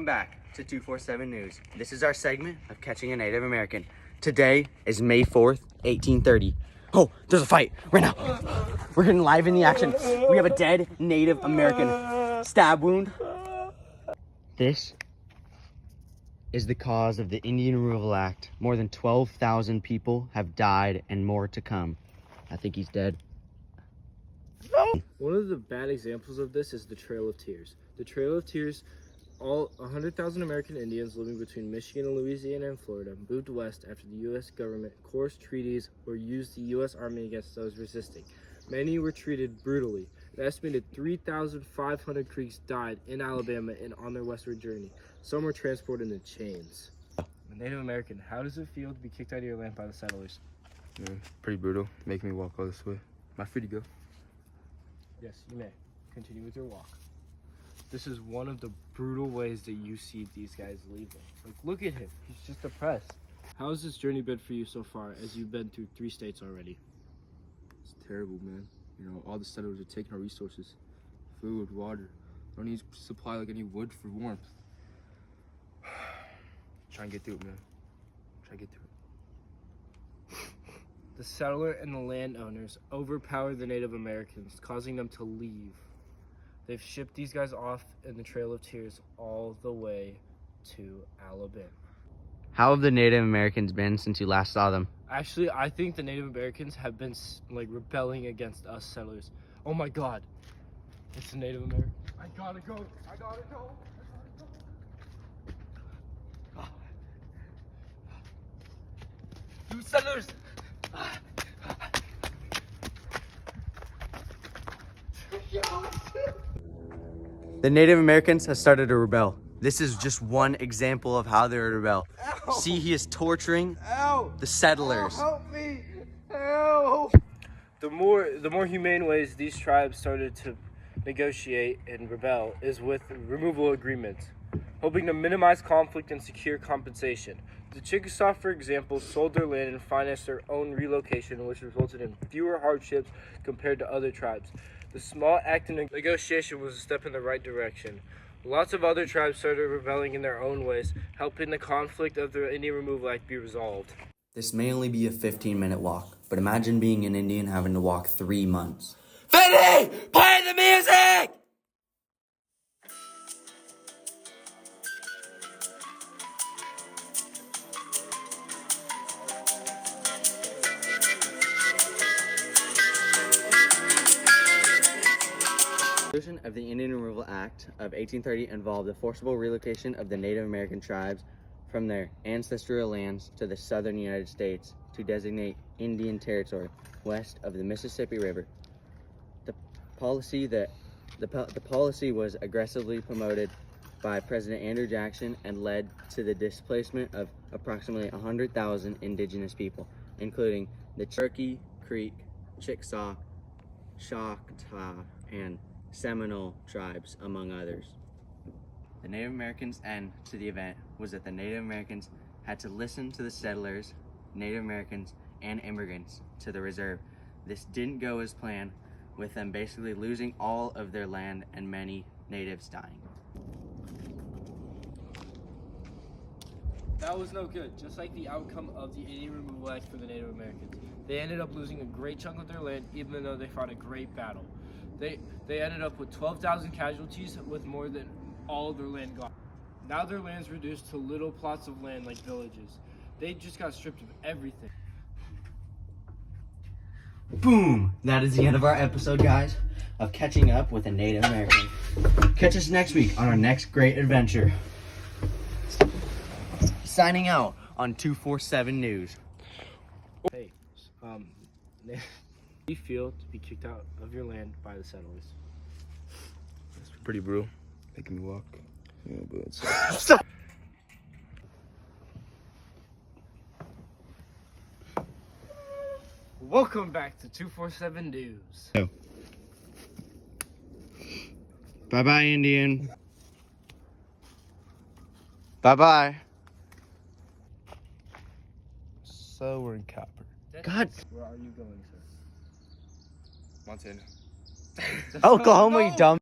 Welcome back to 247 News. This is our segment of catching a Native American. Today is May 4th, 1830. Oh, there's a fight right now. We're getting live in the action. We have a dead Native American stab wound. This is the cause of the Indian Removal Act. More than 12,000 people have died and more to come. I think he's dead. One of the bad examples of this is the Trail of Tears. The Trail of Tears, all 100,000 American Indians living between Michigan and Louisiana and Florida moved west after the U.S. government coerced treaties or used the U.S. Army against those resisting. Many were treated brutally. An estimated 3,500 Creeks died in Alabama and on their westward journey. Some were transported in chains. A Native American, how does it feel to be kicked out of your land by the settlers? Pretty brutal, making me walk all this way. Am I free to go? Yes, you may. Continue with your walk. This is one of the brutal ways that you see these guys leaving. Like, look at him. He's just depressed. How has this journey been for you so far, as you've been through 3 states already? It's terrible, man. You know, all the settlers are taking our resources. Food, water. Don't need to supply like any wood for warmth. Try and get through it, man. Try and get through it. The settler and the landowners overpowered the Native Americans, causing them to leave. They've shipped these guys off in the Trail of Tears all the way to Alabama. How have the Native Americans been since you last saw them? Actually, I think the Native Americans have been like rebelling against us settlers. Oh my God, it's a Native American. I gotta go. I gotta go. You settlers. The Native Americans have started to rebel. This is just one example of how they're rebel. Ow. See, he is torturing the settlers. Help me! Help! The more humane ways these tribes started to negotiate and rebel is with removal agreements, hoping to minimize conflict and secure compensation. The Chickasaw, for example, sold their land and financed their own relocation, which resulted in fewer hardships compared to other tribes. The small act of negotiation was a step in the right direction. Lots of other tribes started rebelling in their own ways, helping the conflict of the Indian Removal Act be resolved. This may only be a 15-minute walk, but imagine being an Indian having to walk 3 months. Finny! Play the music! The Resolution of the Indian Removal Act of 1830 involved the forcible relocation of the Native American tribes from their ancestral lands to the southern United States to designate Indian Territory west of the Mississippi River. The policy was aggressively promoted by President Andrew Jackson and led to the displacement of approximately 100,000 indigenous people, including the Cherokee, Creek, Chickasaw, Choctaw, and Seminole tribes, among others. The Native Americans' end to the event was that the Native Americans had to listen to the settlers, Native Americans, and immigrants to the reserve. This didn't go as planned, with them basically losing all of their land and many natives dying. That was no good, just like the outcome of the Indian Removal Act for the Native Americans. They ended up losing a great chunk of their land, even though they fought a great battle. They ended up with 12,000 casualties, with more than all their land gone. Now their land's reduced to little plots of land like villages. They just got stripped of everything. Boom! That is the end of our episode, guys, of catching up with a Native American. Catch us next week on our next great adventure. Signing out on 247 News. Hey, how do you feel to be kicked out of your land by the settlers? It's pretty brutal, making me walk. Yeah, but it's... Welcome back to 247 News. Bye-bye, Indian. Bye-bye. So we're in Copper. God. Where are you going, sir? Montana. Oklahoma, you dumb.